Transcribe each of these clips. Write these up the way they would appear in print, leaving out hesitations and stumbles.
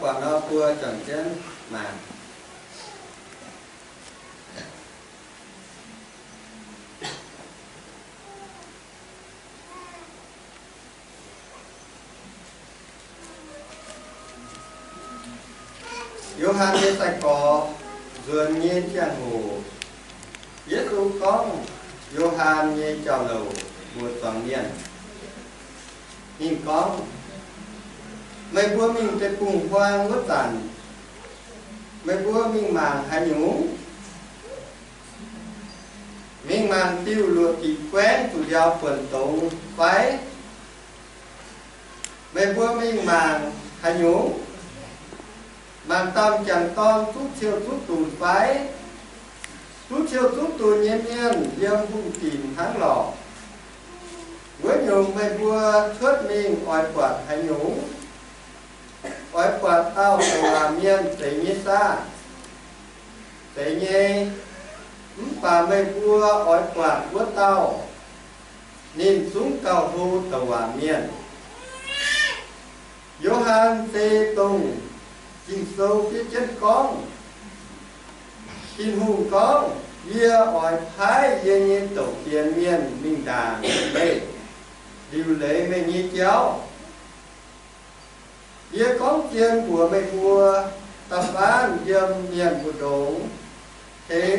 quả nó cua chẳng chân mà Johann như ta có dường nhiên chàng ngủ Giê-xu con Johann như chào lầu một toàn niên nhìn con mấy bữa mình sẽ cùng hoang vất tàn mấy bữa mình màng hay nhú mình màng tiêu lụa kỳ quen tụ giao phần tổng phái mấy bữa mình màng hay nhú màng tâm chẳng ton chút chiêu chút tùn phái chút chiêu chút tùn nhiên nhiên dương hung tìm tháng lò với nhung mấy bữa thớt mình oai quạt hay nhú oai quạt tao phải làm miên tế nhé xa tế nhé và mấy bữa oai quạt của tao nhìn xuống cầu thu tàu hòa miên Johann Tê Tùng chinh sâu phía chân con kinh hùng con Dìa oai thái dê nhiên tổ tiền miên minh đàn đây điều lệ mê nhị cháu Dìa con tiền của mê vua tập án dâm miền của đống thế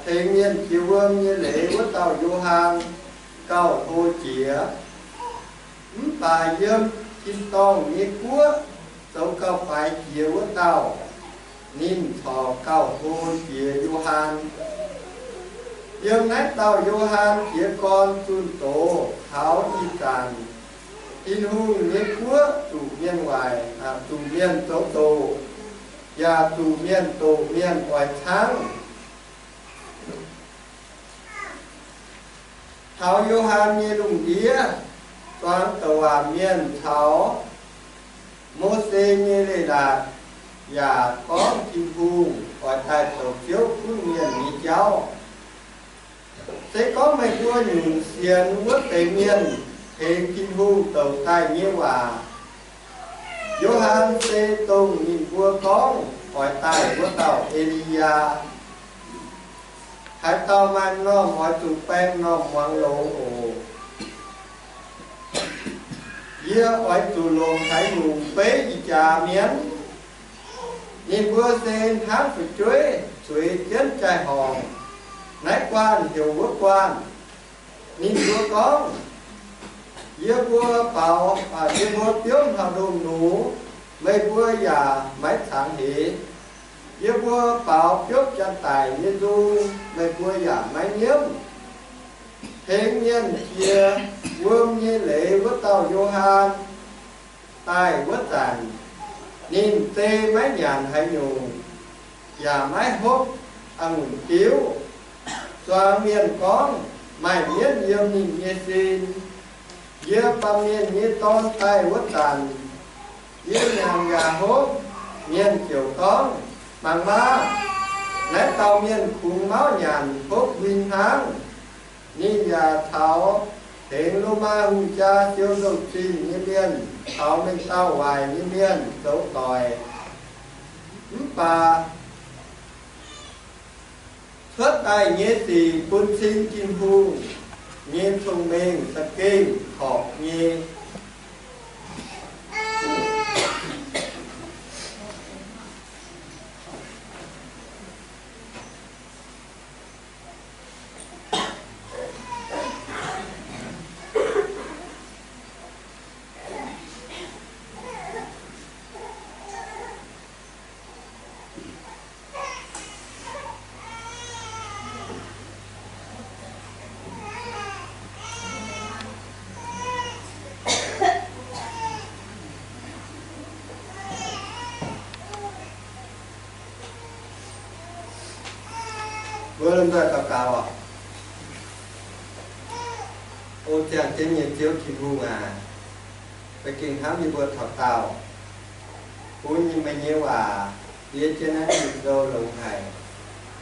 miền chiều vương như lễ của tàu Johann cầu thô chĩa bà dâm kinh tông như quốc dấu cao phải chiều của tàu nín thọ cầu thô chĩa Johann dương nét tàu Johann chĩa con chun tổ tháo y tàn in hung như quốc chủ miên ngoài chủ miên tổ tổ và chủ miên tổ miên ngoài tháng tháo Johann như lùng đĩa toán tàu hòa miên tháo Mô-xê như lê đạt và có kim hùng ngoài tài tổ phiếu phương miền như cháu sẽ có mấy vua những xiên quốc tế miền thế kim hùng tàu tài như hòa Johann Tê Tùng nhìn vua con hỏi tài của tàu Elia hai tàu mang nó hỏi chủ pen nó mang lỗ ổ Dìa hỏi chủ lộn thái ngủ bế gì trà miến nhìn vua sen hát phải chuối tiến trai hòn nái quan hiểu quốc quan nhìn vua con Dìa vua bảo dìa vua tiếm hợp đồng nụ mấy vua già mấy tháng hỷ Dìa vua bảo trước chân tài như du mấy vua già mấy nhiếm thế nhiên kia vương như lễ vất tàu Johann tài vất tàn nhìn tê mấy nhàn hay nhùng và mấy hốt ăn tiếu xoa miền con mày miên yếm nhìn như xin Dìa ba miên như tôn tay vất tàn Dìa nhàn gà hốt miên kiểu con bằng ba nét tàu miên khung máu nhàn hốt vinh háng nhìn nhà tháo đến lô ma hùng cha siêu dầu trì như miên tháo mình tao hoài như miên dấu tòi và thất tài nhé thì quân sinh kim hùng nhiên thông minh thật kinh khổ nhi vừa lên tới cao cao à ô chàng trên nhiệt chiếu thì vu phải kinh tháo như vừa thọ tàu cú như mấy nhiêu đi trên ấy được đô lồng hải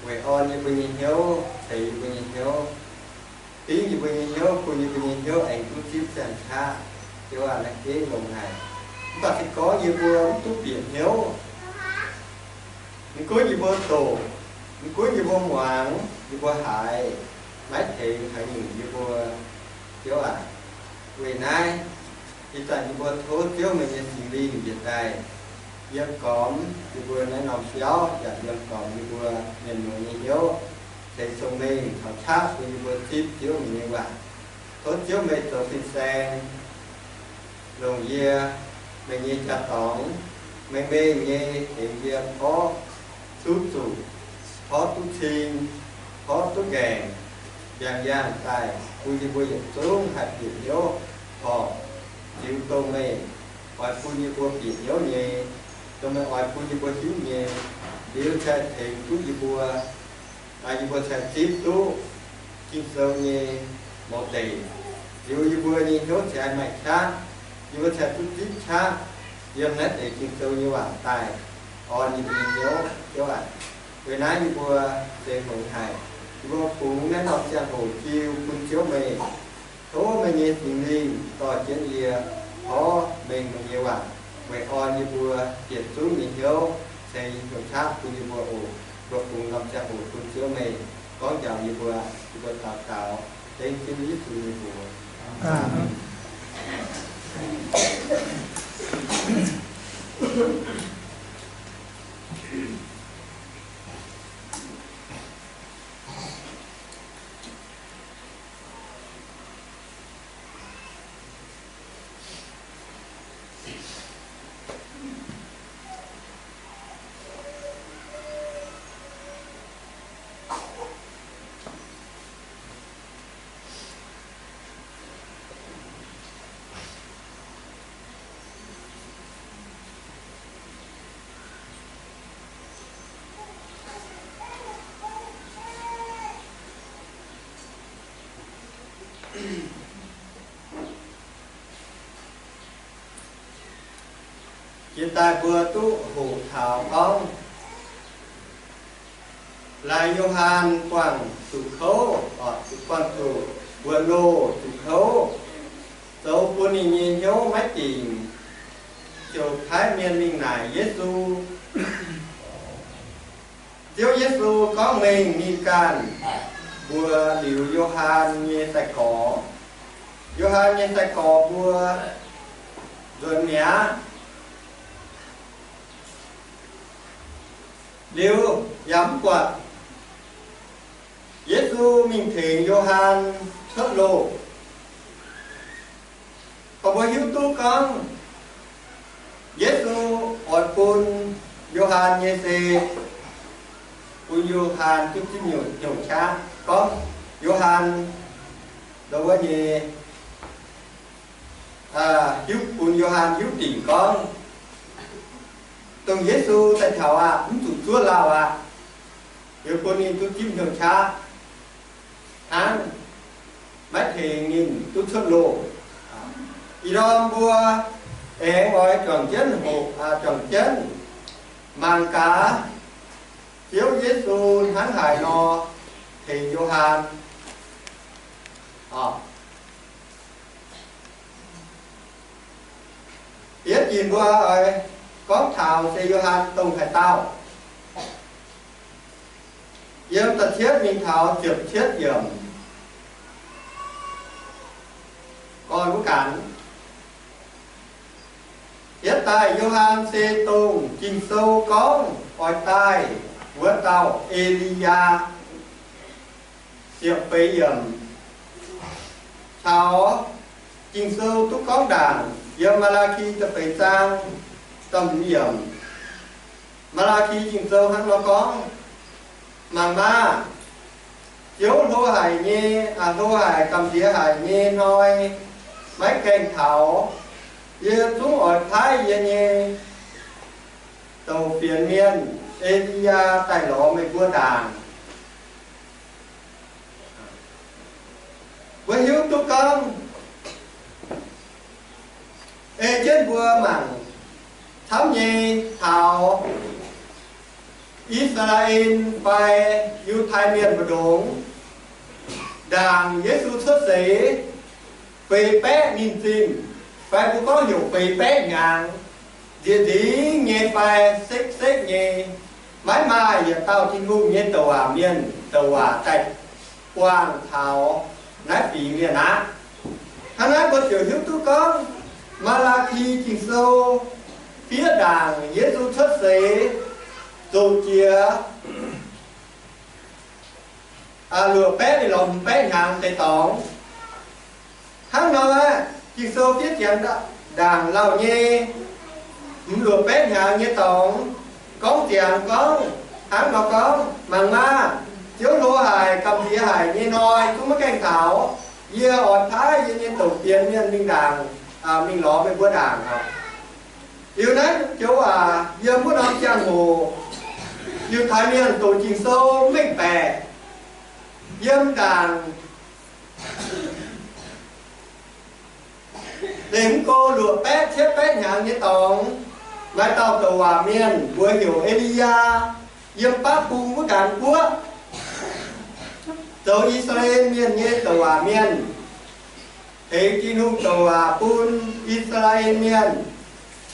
ngoài on như bây nhiêu thì bây nhiêu tí như bây nhiêu cô như bây nhiêu ảnh cũng chip sản khá chứ là cái lồng hải ta sẽ có như vừa tu biển hiếu mình có như vừa tổ mình có như vừa ngoan như vừa hại mấy thì hãy nhìn như vừa thiếu à vì nay thì tại như vừa thố thiếu mình sẽ xử lý việc này dân cóm như vừa nói nòng xéo và dân cóm như vừa nhìn người như hiếu thì xong mình thảo sát như vừa tiếp thiếu mình như vậy thố thiếu mình tổ phi sen lồng dê mình như chặt tỏng mình bê như hiện dê có chút chủ có chút xin có chút gèn giang tài vui đi vui xuống hạt biển nhớ họ chịu tôm mình hỏi vui như vui biển nhớ nhẹ tôm mình hỏi vui như vui hiếu nhẹ nếu chạy thì chút như vui như vui chạy tiếp tú chim sâu nhẹ một tỷ nếu như vui như nhớ chạy mạnh khác như vui chạy chút tiếp khác dân nét để chim sâu như bản tài on như nhớ cho bạn người nói như vui để mừng hài vô cũng nên học cha hồ chiêu quân chiếu mình thố mình như tình đi tỏ chiến gì có mình nhiều bạn về on như vừa kiệt xuống nhìn hiếu xây hợp tác cũng như vừa ủ vô cùng làm cha hồ quân chiếu mình có chào như vừa tạo đến chiến lý sự như vừa hiện tại vừa tu hủ thảo ông là Johann Quảng Chủ Khấu ở Quảng Chủ vừa lô Chủ Khấu dấu quân nhìn nhớ máy tình chiều thái miền mình này Giêsu Chúa Giêsu có mình nhìn can vừa liều Johann như sạch cỏ Johann như sạch cỏ vừa rồi nhé liều dám quạt Giêsu mình thỉnh Johann thất lộ có bao hiếu tu con Giêsu hỏi quân Johann như thế quân Johann chút chút nhiều cha con Johann đâu có gì hiếu quân Johann hiếu tỉnh con Tông Giêsu tại thảo cũng chủ chúa lào nếu con nhìn tôi chim đường cha hắn mấy thì nhìn tôi xuất lộ ý đó vua em gọi tròn chân hộ tròn chân mang cá chiếu Giêsu hắn hải nó thì Johann biết gì vua ơi có thảo thì Johann tông hải tao dân ta thiết mình thảo trực thiết dầm còn có cảnh hiện tại Johann xe tông trình sâu có hỏi tai vua tàu Elia diệp bấy dầm thảo trình sâu túc có đàn giờ Malachi tập bày sang tâm dầm Malachi trình sâu hắn nó có màng ma chiếu lô hải nhê lô hải cầm đĩa hải nhê nói mấy kênh thảo dê xuống ở thái dê nhê tàu phiền miên Elia tài lõ mấy vua đàn với hiếu tu công trên vua mảng thám nhê thảo Israel phải yêu thái miền và đúng đảng Giêsu xuất sĩ về bé nhìn tin phải cũng có dụng bị bé ngàn địa tí nghe phải xích nghe mãi mai giờ tao thiên ngu nghe tàu à miền tàu à tay quang thảo nãy bị miền á hắn nói có chiều hiếu tu con Malachi trình sâu phía đàng Giêsu xuất xế dù chia lừa bé thì lòng bé ngàn thầy tổng hắn nói trình sâu phía chàng đàng lao nhê lừa bé ngàn như tổng con chàng con hắn mà con màng ma chiếu lúa hài cầm thịa hài như nói cũng mới canh thảo dưa ọt thái như tổ tiên nhân minh đàng mình ló với bữa đàng không điều đấy chỗ dưa bữa đón trang hồ như thái miền tổ trình sâu mình bè dâm đàng đến cô lụa pét xếp pét nhàng như tổng mai tàu tàu miền vừa hiểu Elia dâm bác bù với đàn quốc tàu Israel miền như tàu miền thế chi nung tàu Pun Israel miền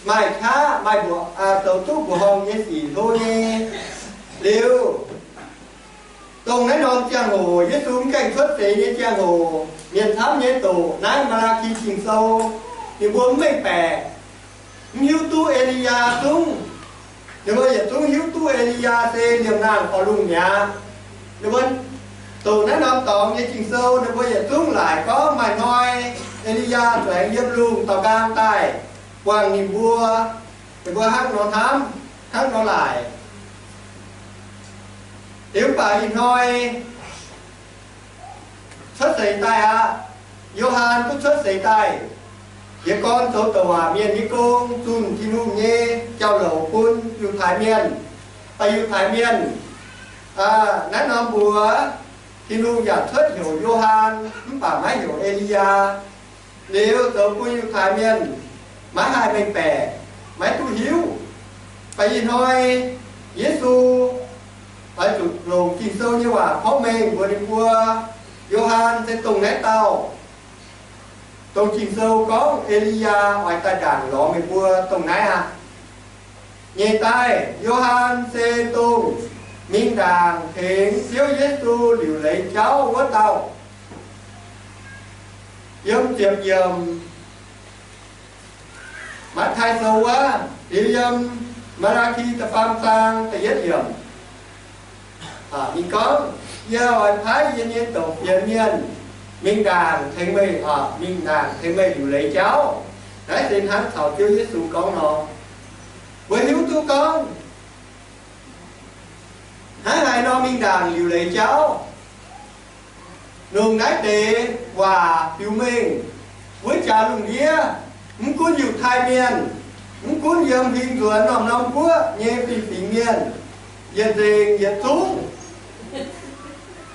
mai khá mai bộ tàu túc của hồng như xỉ thôi nhé liêu tông nãy non trang hồ với xuống cảnh xuất tế như trang hồ miền tháp như tổ nãy Malachi trình sâu thì muốn mình bè hiếu tu Elia tung nhưng mà giờ tung hiếu tu Elia thế niềm nàng có lùng nhà nhưng mà tù nãy non tòng như trình sâu nhưng mà giờ tung lại có mày nói Elia chuyển dâm luôn tàu cam tay quàng niềm vua thì vua hát nó thám hát nó lại nếu bà nhìn nói xuất xảy tay Johan cũng xuất xảy tay với con số tàu miền như cô Sun Chinu Nhê Châu Lầu Quân Yu Thái Miền Yu Thái Miền nãy năm bùa Chinu giả thuyết hiểu Johan bà máy hiểu Elia nếu tàu Quân Yu Thái Miền máy hai bên bè máy tu hiếu bà nhìn nói Giêsu ở chủ lồng trình sâu như là phó mình vừa đi qua Johan sẽ tùng nét tàu tùng trình sâu có Elia ngoài tay đàn lọ mình vừa tùng nét nhẹ tay Johan sẽ tùng minh đàn thiện xíu Giêsu liều lấy cháu với tàu dâm tiệp dầm mắt thai sâu quá điều dâm Malachi tập pham sang tại giết dầm mình có giờ hỏi thái dân nhiên tổ dân nhiên minh đàn thành mây minh đàn thành mây đều lấy cháu đấy xin hắn thảo chưa Giêsu con nó với hiếu tu con hai nó minh đàn đều lấy cháu nung đáy để và phiêu mình với cha lùng đĩa muốn cuốn nhiều thai miền muốn cuốn dâm hình ruột nòng nòng của nhé phì miền dân rình dân xuống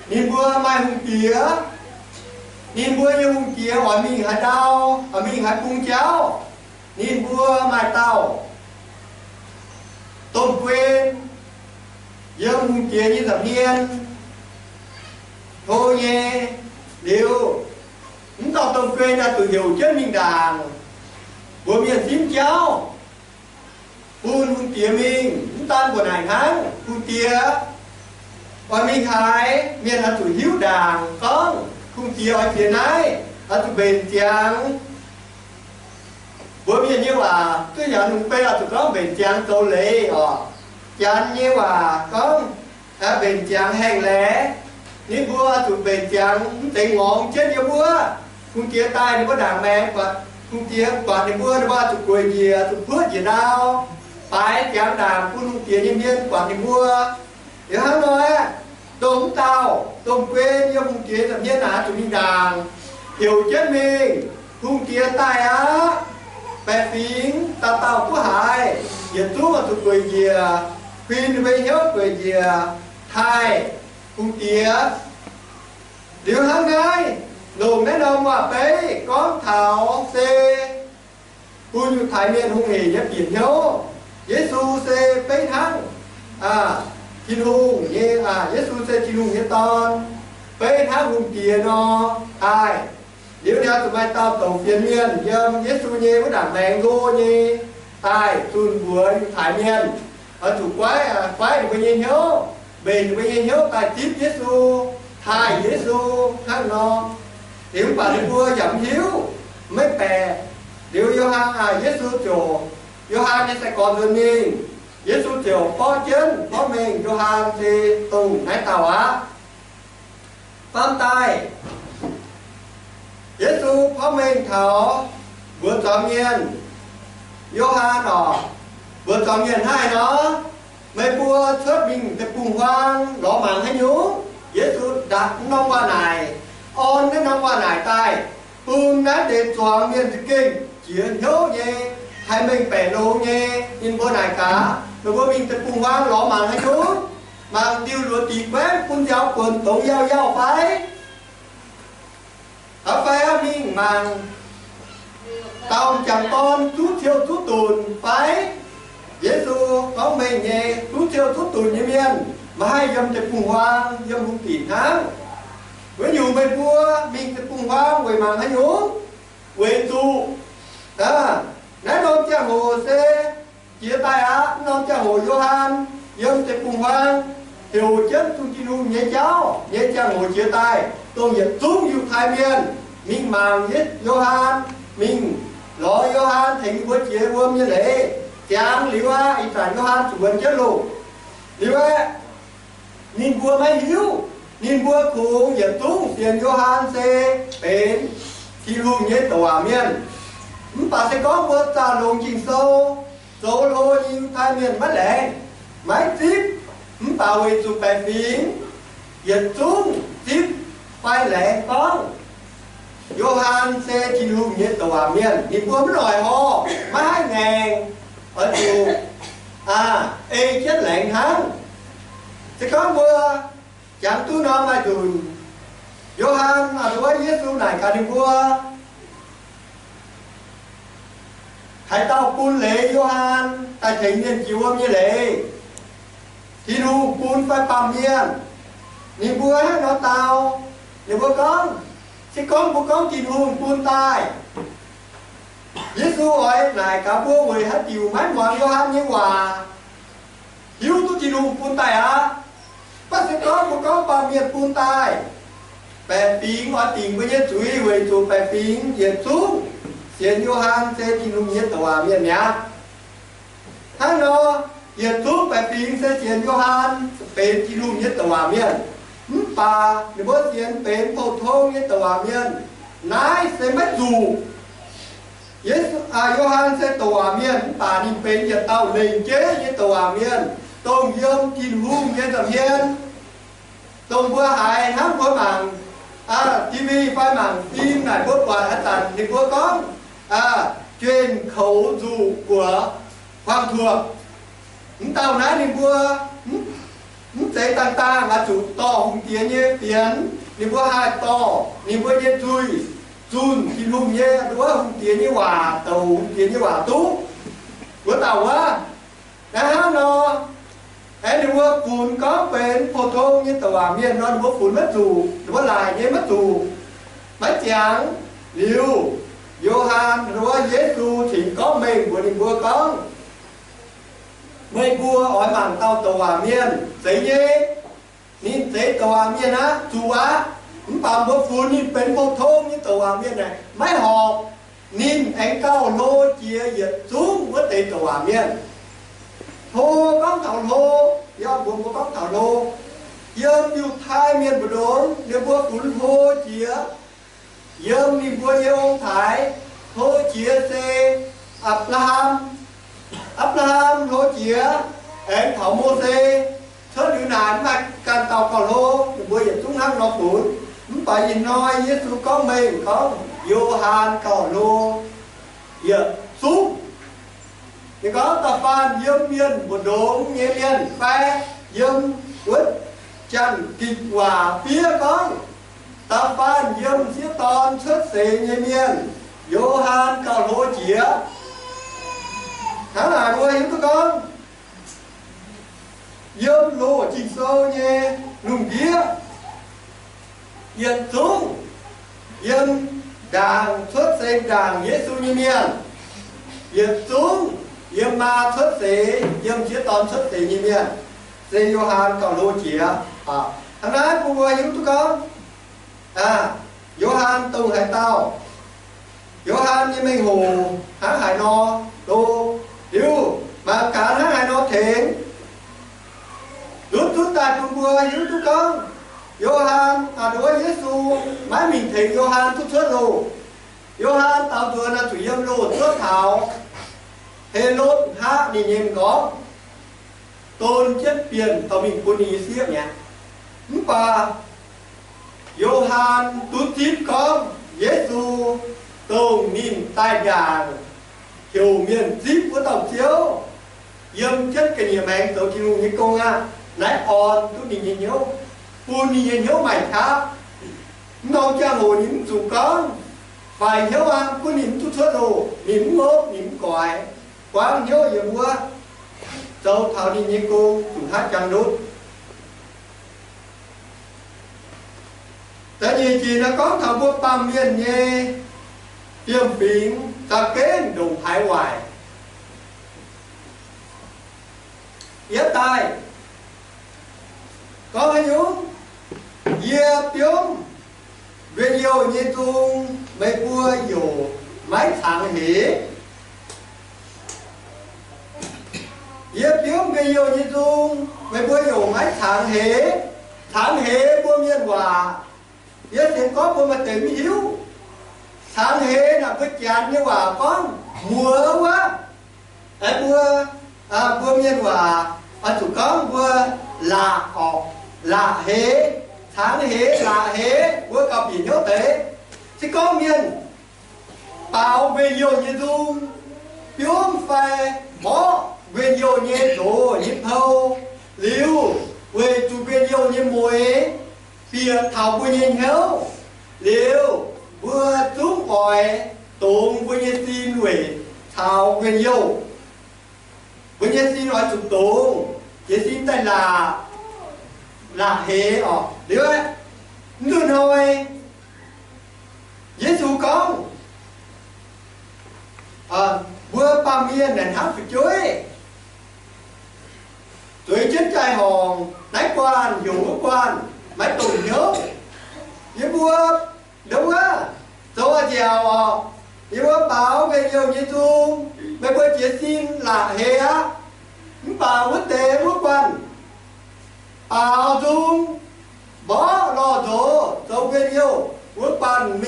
nhìn bữa mai hùng kia nhìn bữa như hùng kia hỏi mình hạt đau ở mình hạt cung cháo nhìn bữa mai tàu tôm quên giờ hùng kia như thập niên thôi nhé điều chúng ta tôm quên là từ hiểu chân mình đàng bữa miền tím cháo hùng kia mình chúng ta của này tháng hùng kia và mình hãy miền là tuổi hiếu đàng con không chia ở phía này là tuổi bền chàng bởi vì như là tôi nhận được bây là tụi con bền chàng tổ lệ chàng như là con bền chàng hành lẽ nếu bữa tụi bền chàng tình ngọn chết như bữa không chia tay nó có đàng mẹ và không chia quả thì bữa nó ba tụi quầy gì tụi phước gì nào phải chàng đàng không chia nhân viên quả thì bữa thì hắn nói tôm tao tôm quên như không kia thậm nhiên là tụi mình đàng hiểu chết mình không kia tay bè phím tao có hại hiện chú mà tụi quầy gì khuyên với nhớ quầy gì thai không kia điều hắn nói lùm đấy đâu mà bé có thảo xê vui như thái miền hung hề nhất biển nhớ Giêsu xê bé thắng Thiên hùng như Giêsu sẽ thiên hùng như ton với thác hùng kia nó ai nếu đeo tụi mày tao tổng phiền miền dâm Giêsu nhé với đảng mẹ ngô nhé tài tuôn buổi thải miền ở chủ quái thì bây giờ nhớ bền thì bây giờ nhớ tài tiếp Giêsu thải Giêsu hát nó nếu bà đi vua giảm hiếu mấy bè nếu Gioan Giêsu chỗ Gioan sẽ còn rồi mình Giêsu chỗ có chân có mình Gioan thì tùng nãy tàu á Phan tay Giêsu có mình thảo vừa chọn nhiên Gioan đó vừa chọn nhiên hai nó mấy vua thuyết mình để cùng hoang lõ mạng hay nhú Giêsu đặt nông qua này on cái nông qua này tay bùn nát để chọn nhiên thì kinh chuyện nhớ nhé hay mình bẻ nô nhé nhìn vua này cả rồi vua mình để cùng hoang lõ mạng hay nhú mà tiêu lúa tì quét quân giáo quần tổng giao phải ở phải mình mang tao chẳng con chút chiêu chút tùn phải Giêsu có mình nhé chút chiêu chút tùn như miền mà hai dâm để cùng hoang dâm hung tỉ tháng với nhiều mấy vua mình để cùng hoang với mang hay nhú với tụ nãy non cha hồ xe chia tay á non cha hồ Gioan dâm để cùng hoang hiểu chết tôi chỉ luôn nhé cháu nhé cha hồ chia tay tôi nhận xuống yêu thái miền mình mang hết Gioan mình lo Gioan thành vua chia vua như thế chàng liễu á ý phản Gioan chủ vấn chết luôn liễu á nhìn vua mấy hiếu nhìn vua cụ nhận xuống tiền Gioan xe bến thì luôn nhé tòa miền bà sẽ có vua trả lồng trình sâu dấu lô yêu thái miền mất lẽ máy tiếp bảo vệ chụp bài phím nhận xuống tiếp phải lẽ con Gioan sẽ chỉ hùng nhất tòa miền thì vua mới nói họ mấy ngàn ở chùa chết lệnh hắn sẽ có vua chẳng tu nó mà chùi Gioan đối Giêsu này cả đi vua hãy tao phun lễ Gioan ta thấy nên chịu âm như lễ thì đủ phun phải bàm miền ni vua nó tao ni vua con thì con chỉ hùng phun tai Giêsu hỏi này cả vua người hết chịu mấy món Gioan như hòa hiếu tôi chỉ hùng phun tai á bác sĩ con bàm miền phun tai bè tiếng hỏi tiếng với nhất chuối về chùa bè tiếng diệt xuống diệt Gioan sẽ chỉ hùng nhất tòa miền nhá hắn nó diệt xuống bè tiếng sẽ diệt Gioanเป็นที่รุ่งnhất tòa miền bà nếu bớt diệtเป็นphổ thông nhất tòa miền nãy sẽ mất dù Gioan sẽ tòa miền bà điเป็นdiệt tàu lệnh chế nhất tòa miền tông dươngที่รุ่งnhất tòa miền tông vừa hại hắn vừa mảng TV phai mảng phim này bớt quả hạt tàn thì vừa có truyền khẩu dụ của hoàng thượng tao nói thì vừa thế ta là chủ to hùng tiến như tiến thì vừa hai to thì vừa như chui chun thì hùng như vừa hùng tiến như hòa tàu hùng tiến như hòa tú vừa tàu á đã nó ấy thì vừa phun có bên phổ thông như tàu hòa miền nó vừa phun mất dù vừa lại như mất dù mấy chàng liều Gioan vừa Giêsu thì có mình vừa thì vừa có mấy vua hỏi bằng tao tòa miền giấy nhé nên giấy tòa miền á chú á bằng bố phú nên bên phổ thông như tòa miền này mấy họ nên anh cao lô chia diệt xuống với tây tòa miền thô có thảo lô do buồn có thảo lô dâm yêu thai miền bờ đốn nếu vua phú thô chia dâm đi vua yêu ông thái thô chia xe Abraham lô chia em thảo mô xê thơ nữ nàn mà can tàu cầu lô bây giờ chúng hắn nó phủn bởi vì nói Giêsu có mình có Gioan cầu lô giờ xuống thì có tập phan dâm miên một đốm nghe miên phe dâm quất chẳng kịch hòa phía con tập phan dâm xiết ton xuất xế nghe miên Gioan cầu lô chia tháng nào nuôi hiếu con dâm lô trình sâu nhé nùng kia dần xuống dâm đàng xuất sinh đàng Giêsu như miền việc chúng yếm ma xuất sĩ yếm chia tòn xuất sĩ như miền dây Johann còn lô chĩa thằng nói cô vừa hiểu tôi con Johann tùng hải tao Johann như mình hồ hãng hải no đô hiểu mà cả hãng hải no thiện rút rút tại cô vừa hiểu tôi con Johann đối Giêsu mãi mình thấy Johann chút xuất rồi Johann tao vừa là chủ yếm lô xuất thảo thế lốt hát đi nhìn có tôn chất tiền tao mình quân ý siết nhé và Johann tút tiếp con Giêsu tông nhìn tai giàng hiểu miền díp của tổng chiếu yếm chất cái nhiều mạnh tao chỉ như công nãy on tút đi nhìn nhớ quân đi nhìn nhớ mày khác nó cha hồ những dù con phải nhớ quân nhìn chút xuất đồ nhìn ngốt nhìn quái quán nhớ giờ mua dâu thảo đi như cô chủ hát chẳng đốt tại vì chỉ nó có thảo vô bàm miền nhé tiêm phím ta kế đồng thái hoài yết tai có hay nhúng yết tiếng về nhiều như tung mấy bua dồ mấy tháng hế yếp tiếng gây yêu như dung mấy bữa dầu mấy tháng hế bữa miên hòa yếp tiếng có bữa mà tỉnh hiếu tháng hế là cái chán như hòa con mùa quá bữa miên hòa chủ con bữa là hế tháng hế là hế bữa cặp gì nhớ thế chứ có miên bảo về yêu như dung tiếng phải bỏ về nhiều như đồ như thâu liu về chủ về nhiều như muối bia thảo vừa như nhau liu vừa trúng hỏi tùng vừa như xin về thảo về nhiều vừa như xin hỏi chủ tùng chỉ xin tay là hệ liu ấy luôn hồi Giêsu con vừa ba miên nền hát phải chuối tuổi chết trai hòn nái quan dùng quan máy tùng nhớ với vua đúng á số chèo với vua bảo về nhiều như tu mấy vua chỉ xin là hệ á bảo quốc tế quốc quan bảo dung bỏ lo số về nhiều quốc quan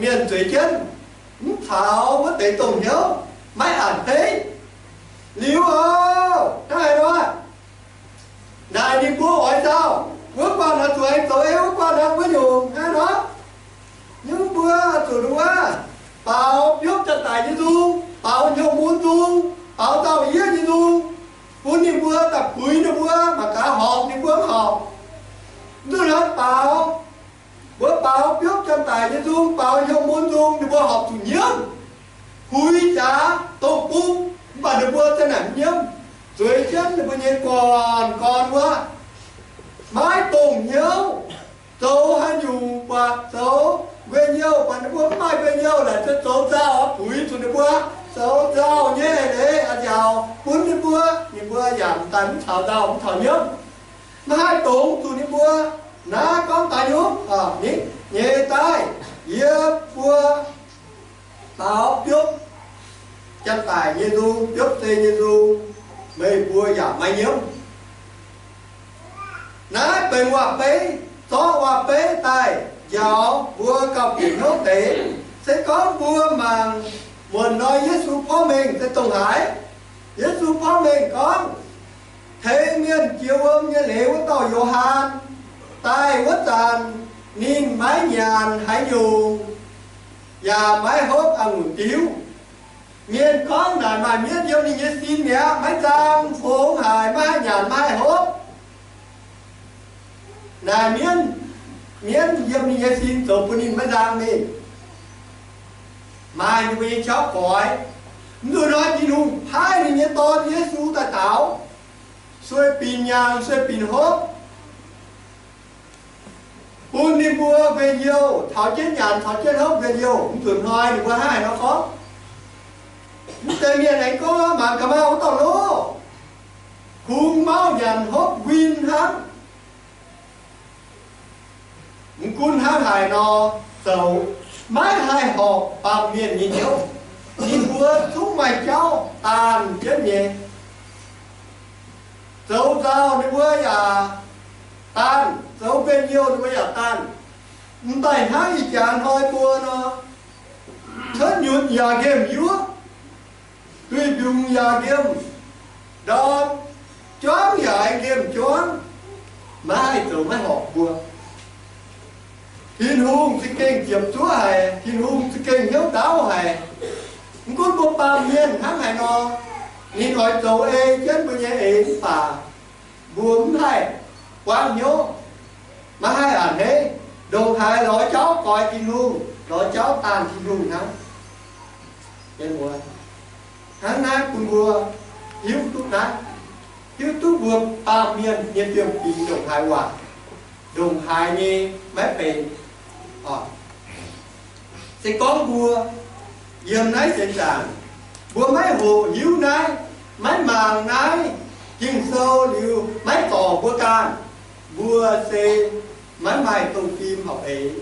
miền tuổi chân thảo quốc tế tùng nhớ máy ảnh thế nếu cái đó này đi bố hỏi sao bước qua là tụi anh tối bước qua là mới dùng hay đó nhưng bữa tụi đúng á bảo biết chân tài như du bảo nhiều muốn du bảo tao ý như du muốn đi bữa tập quý đi bữa mà cả họp đi bữa họp tôi nói bảo bữa bảo biết chân tài như du bảo nhiều muốn du đi bữa họp chủ nhiệm quý giá tô bung và đi bữa thế nào nhiễm dưới chân là bao nhiêu còn quá mãi tùng nhau dấu hay dùng bạc dấu về nhau và nó bước mai về nhau là cho dấu dao túi tụi nó bước dấu dao nhé đấy chào cuốn đi bước nhưng bước giảm tấn thảo dao cũng thảo nhớ mai tùng tụi nó bước ná con tài nhúng nhẹ tay yếp bước táo trước chân tài như du trước tê như du mê bua giả mai nhớ ná bề hòa bế gió hòa bế tài giáo vua cọc biển hốt tế sẽ có vua mà muốn nói Giêsu phó mình sẽ tùng hải Giêsu phó mình con thế miền chiều ôm như lễ của tàu Johann tai quất tàn nhìn mái nhàn hãy dù và mái hốp ngủ chiếu miền con này mà miền giống như xin nhé mái trang phố hải mái nhàn mái hốp này miền giống như xin tổ phụ nín mái trang đi mai như bây cháu khỏi người nói gì đúng hai như to Giêsu ta tạo xuôi pin nhang xuôi pin hốp Bùn đi bùa về nhiều, thảo chết nhàn, thảo chết hốc về nhiều, cũng thường hỏi thì qua hai nó có. Tây miền này có mà cầm áo tao lô. Khung máu nhàn hốc win hát. Cún hát hài nó sầu, mái hai hộp bằng miền nhìn nhau. Nhìn bùa chúng mày cháu, tàn chết nhẹ. Dấu dao đi bùa à tan, dấu bên nhiều thì bây giờ tan. Tại hai chàng hỏi bùa nó thất nhuận nhà game yếu. Tuy dùng nhà game đó choáng giải game choáng mà hai từ mới học bùa. Thiên hùng sẽ kênh chiếm chúa hài, thiên hùng sẽ kênh hiếu đáo hài. Con bộ bà miền hãng hài nó nhìn hỏi dấu ê chân bởi nhé ế phà buông hài quang nhớ mà hai ảnh ấy đồng hài nói cháu coi thiên hùng nói cháu tàn thiên hùng hả trên mùa hãng nát cùng bùa hiếu túc nát hiếu túc bùa bà miền nhiệt tiệm bị đồng hài quả đồng hài như mép bền sẽ có bùa dầm nấy sẽ chẳng bùa máy hồ hiếu nấy máy màng nấy chinh sâu liu máy cỏ bùa can bùa xe máy mày tông phim học ấy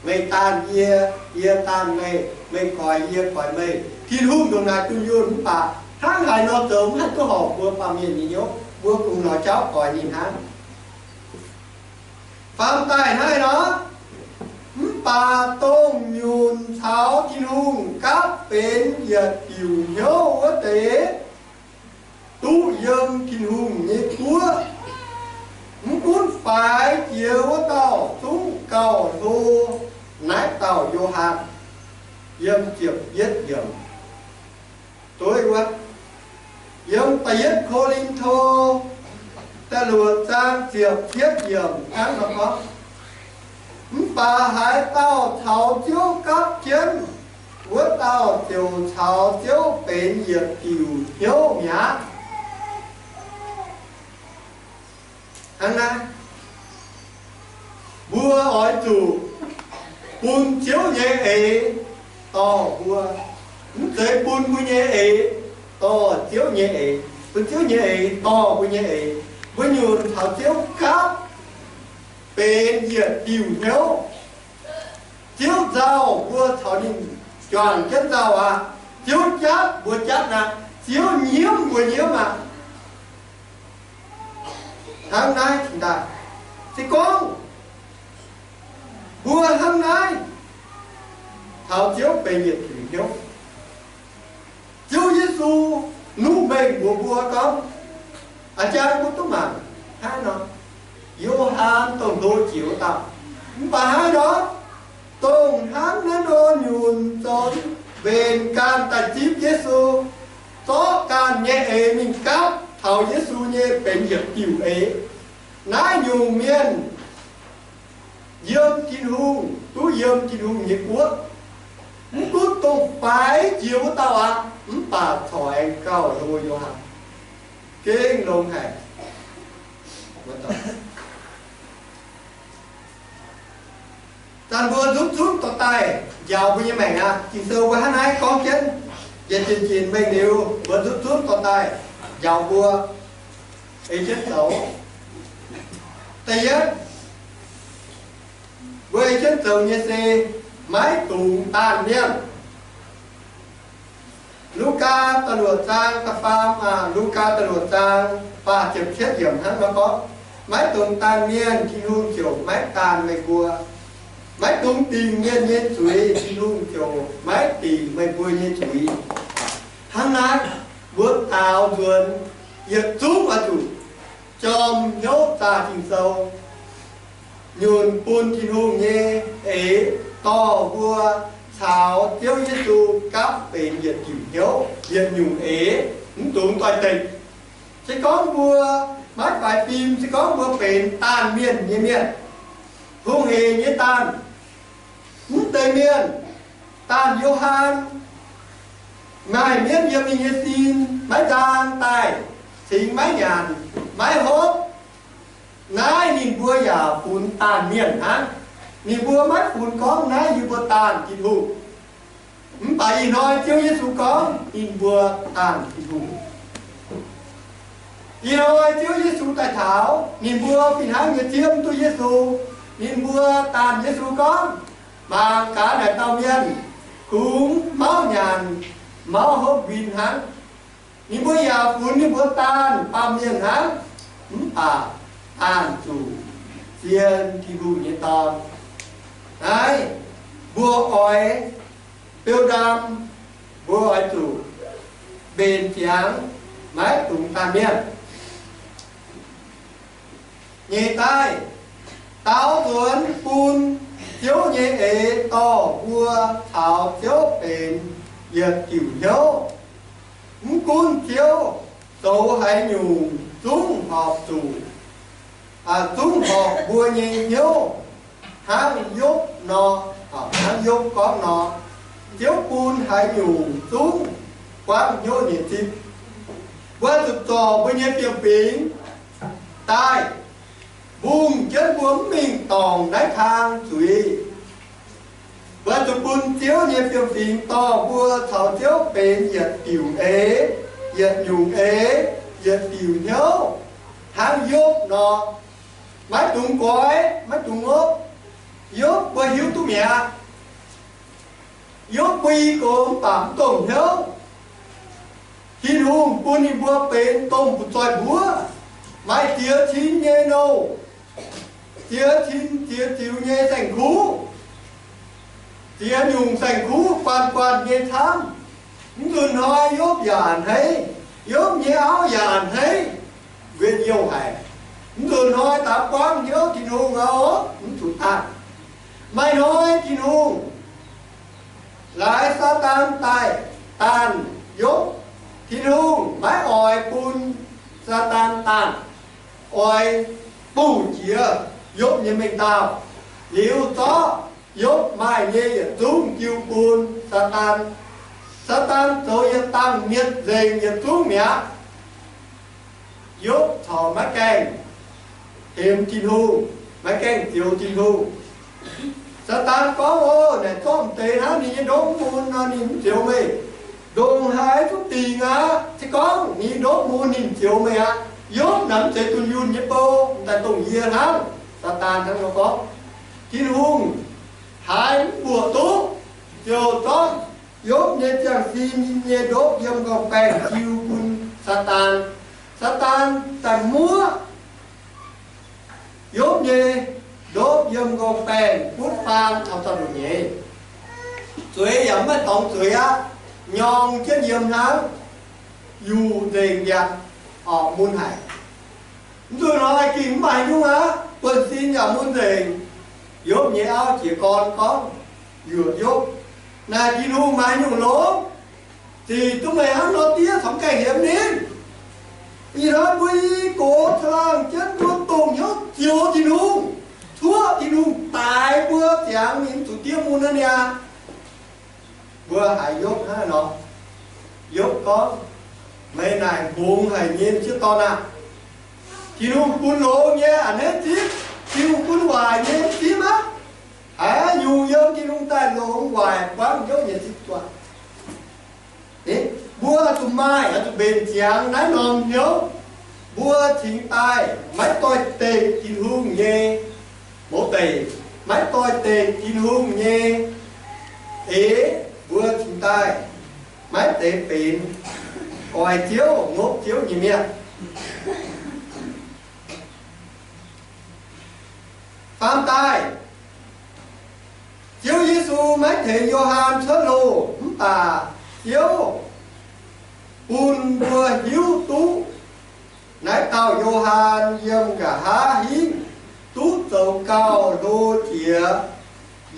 mây tan ia tan mây còi ia còi mây thiên hung đồng này tuân yun bà tháng ngày nó sớm hết có học bùa bà miền gì nhớ bùa cùng nói cháu còi nhìn hắn phạm tài hai đó bà tôn nhùn tháo thiên hùng các bên giật kiểu nhớ quá tế tu dân thiên hùng nhé chúa muốn phải chiều tàu xuống cầu thô nái tàu vô hạt dân chiệp giết dầm tối quá dân ta giết khô linh thô ta lùa sang chiệp giết dầm tháng nó có bà hải tao thảo chiếu các chân của tao chiều thảo chiếu bệnh diệt kiều thiếu nhã hàng này bùa hỏi chủ bùn chiếu nhẹ ấy to bùa tới bùn bùi nhẹ ấy to chiếu nhẹ ấy bùn chiếu nhẹ ấy to bùi nhẹ ấy với nhiều thảo chiếu khác bên diệt kiều thiếu chiếu dao bùa thảo nhìn tròn chất dao à chiếu chát bùa chát nè chiếu nhiễm bùa nhiễm à hôm nay chúng ta sẽ có bùa hôm nay thảo chiếu bệnh nhiệt thủy thiếu chiếu Giêsu nụ bệnh của bùa có ở cha của tôi mà hai nó Gioan tổng đô chiếu tạo và hai đó tổng hắn nó đô nhùn trốn bên can tài chíp Giêsu có can nhẹ ế mình cáp thảo Giêsu nhé bệnh nhiệt kiểu ế nái nhung miên dương thiên hùng tú dương thiên hùng nhiệt quốc quốc tổng phải chiếu tao à bà thoại cao rồi vô hẳn kinh lông hài tàn vừa rút rút tao tay giàu với như mày à chỉ sâu với hắn ai con chân về trình trình mình đều vừa rút rút tao tay giàu vừa ấy chết xấu tây nhất với chết xấu như xe máy tùng tàn niên Luca ta luật sang ta pham à Luca ta luật sang và chụp chết điểm hắn nó có máy tùng tàn niên khi hung chiều máy tàn mày cua máy tùng tìm nhiên nhiên chuối khi hung chiều máy tìm mày vui nhiên chuối hắn nói bước áo ruồn việc giúp và chủ chom nhốt ta trình sâu nhùn bùn thiên hùng nhé ế to vua thảo tiêu Giêsu các bệnh diệt kiểu hiếu diệt nhung ế tụng toàn tình sẽ có vua mát vài phim sẽ có vua bệnh tàn miền như miền hung hề như tàn tây miền tàn Gioan ngài miền như mình như xin máy tàn tài chính máy nhàn máy hốt nãy nhìn bùa giả phun tàn miền hả nhìn bùa mắt phun có nãy như bùa tàn thì thủ tại vì nói Chúa Giêsu có nhìn bùa tàn thì thủ vì nói Chúa Giêsu tại thảo nhìn bùa vì hãng người chiêm tôi Giêsu nhìn bùa tàn Giêsu có mà cả đại tàu miền cũng máu nhàn máu hốt vinh hãng nhìn bùa giả phun nhìn bùa tàn pa miền hãng tàn chủ chiên thì đủ như tòn đấy bùa ói tiêu đam bùa ói chủ bền tráng mái tùng tàn miên nhẹ tai táo tuấn phun chiếu nhẹ ế to bùa thảo chiếu bền diệt kiểu hiếu cún chiếu tấu hay nhù chúng họp chủ chúng họp bùa nhẹ hiếu hang dốt nó hang dốt có nó chiếu cún hay nhù chúng quán nhô nhẹ chim qua thực trò với nhẹ phiêu phính tai buông chân buông mình tòng đáy thang chùy và chụp bùn chiếu nhẹ phiêu phính to bùa thảo chiếu bền diệt kiểu ế diệt nhung ế diệt kiểu nhớ hang dốt nó máy trùng cõi máy trùng ngốc dốt bơi hiếu tú mẹ dốt quy cốm tạm tổn hiếu khi hùng quân đi bua bền tôm của tròi búa máy tía chín nhê nâu tía chín tía chiếu nhê sành khú tía nhung sành khú quan nhê tham người nói dốt giàn hay dốt nhé áo giàn hay viên yêu hải người nói tạp quán nhớ thì hùng áo chủ tàn mày nói thì hùng lại sa tan tài tàn dốt thì hùng mãi ỏi bùn sa tan tàn ỏi bù chìa dốt như mình tao liêu chó dốt mai nhê chúng chiêu bùn sa tan rồi tăng miệt dền nhiệt chúng mẹ dốt thỏ má kèn thêm tin hùng má kèn chiều tin hùng sa tan có ô này có một tê hả ni đốt muôn nó ni chiều mày đồn hai chút tiền á thì có ni đốt muôn ni chiều mày á dốt nằm chạy tuần yun nhé bô tại tổng yên hả sa tan thằng nó có tin hùng hai bùa tốt chiều tốt dốt nhé chẳng xin nhé đốt dâm gọc bèn chiều quân sa tan tại múa dốt nhé đốt dâm gọc bèn bút phan thao thao được nhé chuối dẫm với tổng chuối á nhong chết dâm tháng dù tiền giặc ở muôn hải rồi nói kìm bài đúng á quân xin nhà muôn tiền dốt nhé áo chỉ còn có vừa dốt này thì nu mai nhung lố thì chúng mày ăn nó tía thống cảnh hiểm đến vì đó với cổ thang chết luôn tùng nhớ chiều thì nu thua thì nu tài bữa chẳng những chủ tiêm muôn nữa nè bữa hãy dốt ha nó dốt có mấy này buông hãy nhìn chứ to nè thì nu cuốn lỗ nhé anh hết tiếp thì nu cuốn hoài nhé tiếp á dù dân thì nu ta lỗ hoài quá dốt nhé tiếp qua đấy bữa tụi mai ở tụi bền chẳng nái nòn nhớ bữa chính tai mấy tôi tê thì hương nhé bố tề mấy tôi tề tin hung nhé ế vừa chúng ta mấy tề pin coi chiếu ngốc chiếu như mẹ phạm tai chiếu Giêsu mấy thầy Gioan sớ lô tà chiếu bùn vừa hiếu tú nãy tao Gioan dâm cả há hiến tú dầu cao lô chìa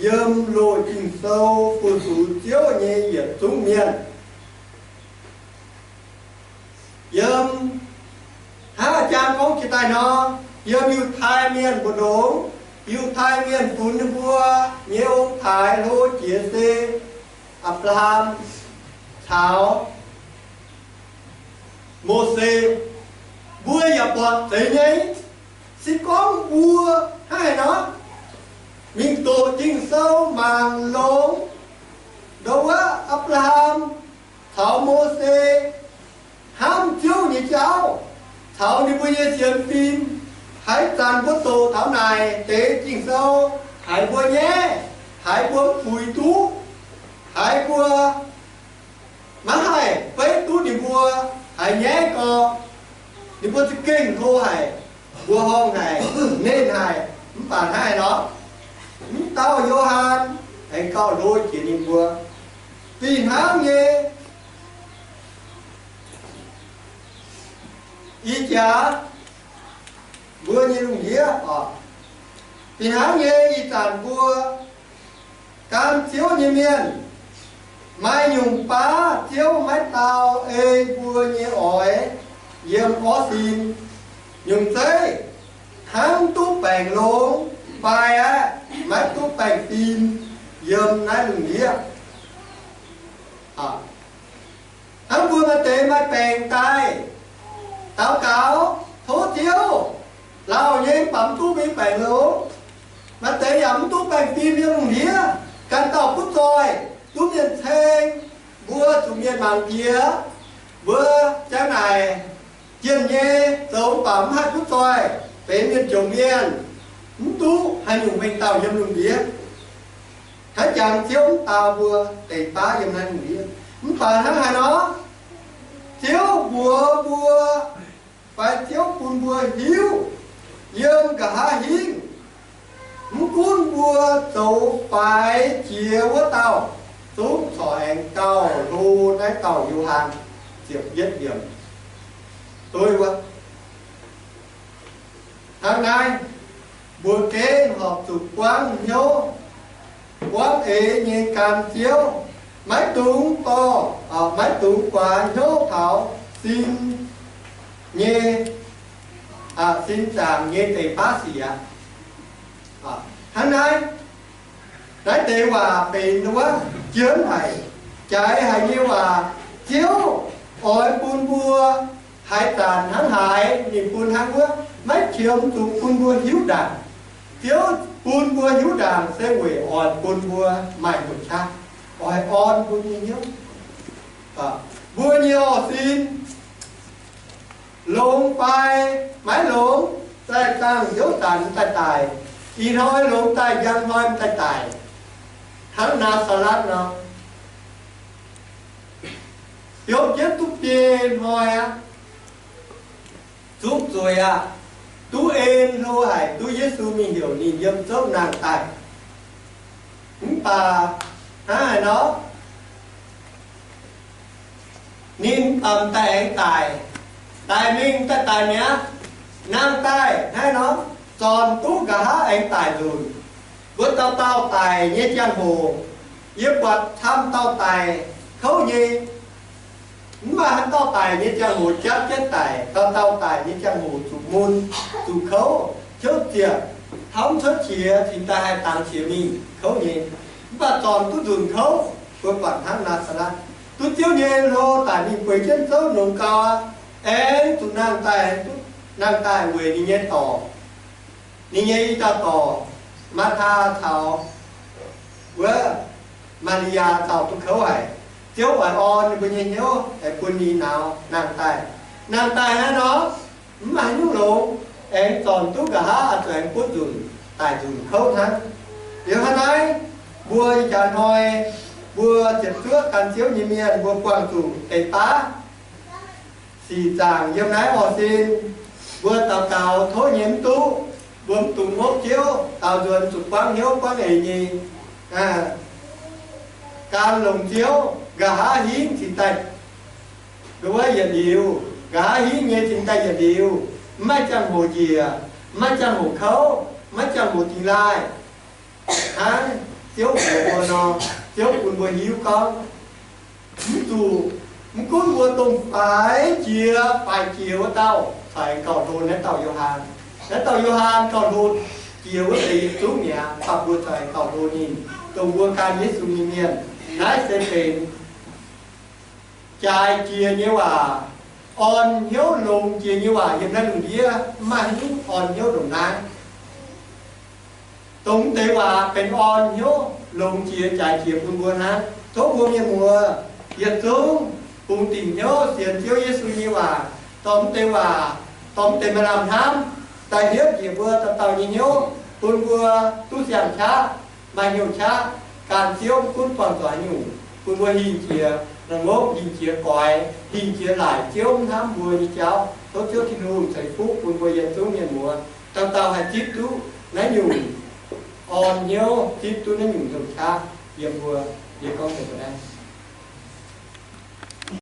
dâm lô trình sâu phụ thủ chiếu nhẹ nhiệt xuống miền dâm há cha con chị tài nó dâm yêu thai miền của đốm yêu thai miền phun vua nhớ ông thái lô chìa xê Abraham Thảo Mô-xê vui nhập bọn thế nhấy xin con vua hay nó mình tổ chính sâu màng lông đâu á Abraham thảo Mô-sê ham chiếu như cháu thảo đi bây giờ xem phim hãy tàn bố tổ thảo này tế chính sâu hãy bua nhé hãy bua bùi tú hãy bua má hãy với tú đi bua hãy nhé co đi bua thì kinh thô hãy bua hông hãy nên hãy bản hãy nó tao Johan hãy cao đôi chỉ đi bua vì hãng nghe ý chá bua như đúng nghĩa vì hãng nghe ý tàn bua cam chiếu như miền mai nhung phá chiếu mái tao ê bua như ỏi diêm có xin nhung thế hãng tú bèn lông bài á mái tú bèn tin diêm nái đúng nghĩa hãng bua mà tế mái bèn tay tao cáo thố chiếu lao nhanh bấm tú bị bèn lông mà tế ẩm tú bèn tin như đúng nghĩa căn tàu phút rồi tú miền thênh bua chủ miền bằng kia bua trang này chiên nhé giống bấm 2 phút rồi về miền trồng miền tú hay dùng mình tàu dâm lùng biết thái chàng chiếu tàu bua để phá dâm này lùng biết phải hắn hay nó chiếu bua phải chiếu bùn bua hiếu dương cả hai hiến cuốn bua tàu phải chiều với tàu xuống sỏi tàu lu cái tàu du hàng chiều dứt điểm tôi quá hàng ngày buổi kế họp chủ quán nhớ quán ế như càn chiếu máy túng to máy túng quả nhớ thảo xin nhé xin chàng nhé tề phá xỉ hắn nói tệ hòa bền quá chớm này trái hay như hòa chiếu ỏi buôn bua hai tàn hắn hại nhìn buôn hắn quá mấy chiếm tụ buôn bua hiếu đàn chiếu buôn bua hiếu đàn sẽ quỷ ỏi buôn bua mày một cha ỏi on buôn nhiều bua nhiều xin lông bay máy lông tay tăng dấu tàn tay tài y thôi lông tay giang thôi tay tài hắn na salad nó dấu chết túc tiền thôi giúp rồi tú ên thôi hải tú Giêsu mình hiểu nhìn dâm sốt nàng tài bà hải nó nên tầm tay tài mình tài nhá nam tài hay nó tròn tú cả anh tài rồi với tao tài như giang hồ với quạt thăm tao tài khấu gì mà hắn tao tài như giang hồ chắc chết tài tao tài như giang hồ chủ môn chủ khấu chốt chìa không chốt chìa thì ta hay tặng chìa mình khấu gì và tròn tú dùn khấu với quạt hắn là sao tú chiếu nhẹ lô tài mình quay chân xấu nồng cao én tu nàng tài về đi nhé tỏ đi nhé ta tỏ mà tha thảo với Maria thảo tu khấu hải chiếu ở on bây giờ nhớ để quân đi nào nàng tài hay nó mà nhung lộ em toàn tu cả há cho em cốt dùng tài dùng khấu thắng điều hắn nói bua chả nói bua chật trước cần chiếu như miền bua quang chủ tây tá xì chàng dâm nái họ xin bua tàu thố nhiễm tú buông tùng hốt chiếu tàu dùn sụt quang hiếu quang ấy nhì can lồng chiếu gà hiến thì tay đúng ấy giờ điều gà hiến nghe thì tay giờ điều mấy trăm hồ chìa mấy trăm hồ khấu mấy trăm hồ thì lai chiếu của nó chiếu của bùa hiếu con dù con bùa tùng phải chiều tao phải cầu đồ đến tàu Johan đến tàu Johan cầu đồ chiều thì xuống nhà tập bùa phải cầu đồ nhìn tùng bùa can Giêsu miền nãy sẽเป็น trai chia như là on hiếu lùng chia như vậy hiện nay lùng kia mà hiếu on hiếu đồng nang tống tế vàเป็น on hiếu lùng chia trái chia buồn buồn ha thốt buồn như mùa hiện xuống cùng tình hiếu xiên chiếu Giêsu như vậy tống tế mà làm tham tại hiếu chia vừa tập tàu như hiếu buồn vừa tu sửa cha mà nhiều chaการchiếuคุณฟังสอนอยู่คุณว่าหินเชียนงบหินเชียก่อยหินเชียหลายเชียวน้ำบัวนี่เจ้าเขาเชียวที่นู่นใส่ฟุกคุณว่ายันตู้เมียนมัวตั้งเตาให้จิตตู้นั่นอยู่อ่อนเยอะจิตตู้นั่นอยู่ตรงช้าเยี่ยมบัวเยี่ยมก้องเสร็จแล้ว